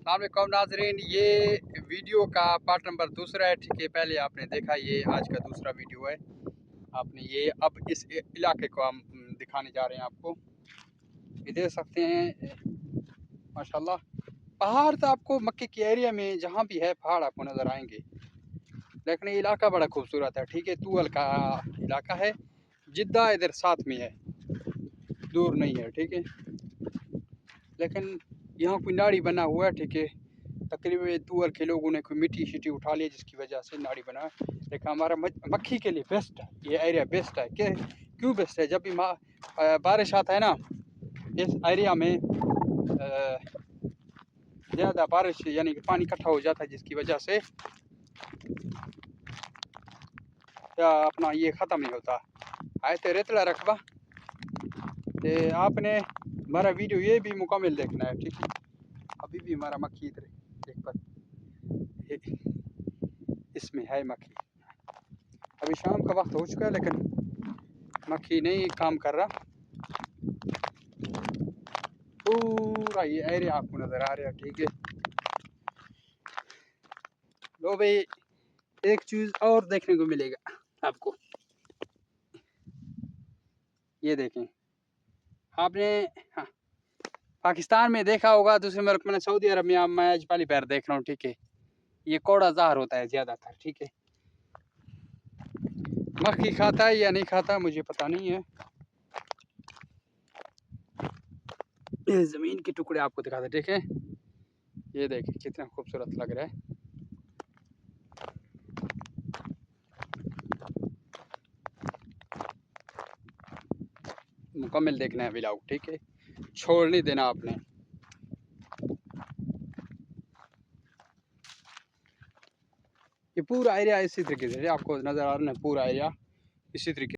अस्सलामुअलैकुम नाजरीन, ये वीडियो का पार्ट नंबर दूसरा है। ठीक है, पहले आपने देखा, ये आज का दूसरा वीडियो है। आपने ये अब इस इलाके को हम दिखाने जा रहे हैं आपको। ये देख सकते हैं माशाल्लाह, पहाड़ तो आपको मक्के की एरिया में जहाँ भी है पहाड़ आपको नज़र आएंगे, लेकिन ये इलाका बड़ा खूबसूरत है। ठीक है, तूअल का इलाका है, जिद्दा इधर साथ में है, दूर नहीं है। ठीक है, लेकिन यहाँ कोई नाड़ी बना हुआ है। ठीक है, तकरीबन तूअल के लोगों ने कोई मिट्टी शिट्टी उठा ली जिसकी वजह से नाड़ी बना है। लेकिन हमारा मक्खी के लिए बेस्ट है, ये एरिया बेस्ट है। क्यों बेस्ट है? जब भी बारिश आता है ना, इस एरिया में ज़्यादा बारिश यानी कि पानी इकट्ठा हो जाता है, जिसकी वजह से अपना ये ख़त्म नहीं होता। आए तो रेतला रकबा तो आपने हमारा वीडियो ये भी मुकम्मल देखना है। ठीक है, अभी भी हमारा मक्खी इधर देख पर इसमें है मक्खी। अभी शाम का वक्त हो चुका है लेकिन मक्खी नहीं काम कर रहा। पूरा ये एरिया आपको नज़र आ रहा है। ठीक है, लो भाई, एक चीज़ और देखने को मिलेगा आपको। ये देखें, आपने हाँ, पाकिस्तान में देखा होगा, दूसरे मुल्क में, सऊदी अरब में मैं आज पहली बार देख रहा हूँ। ठीक है, ये कौड़ा ज़हर होता है ज़्यादातर। ठीक है, मक्खी खाता है या नहीं खाता मुझे पता नहीं है। ये ज़मीन के टुकड़े आपको दिखाते। ठीक है, ये देखिए कितना खूबसूरत लग रहा है। मुकम्मल देखना है व्लॉग। ठीक है, छोड़ नहीं देना आपने। ये पूरा एरिया इसी तरीके से आपको नज़र आ रहा है, पूरा एरिया इसी तरीके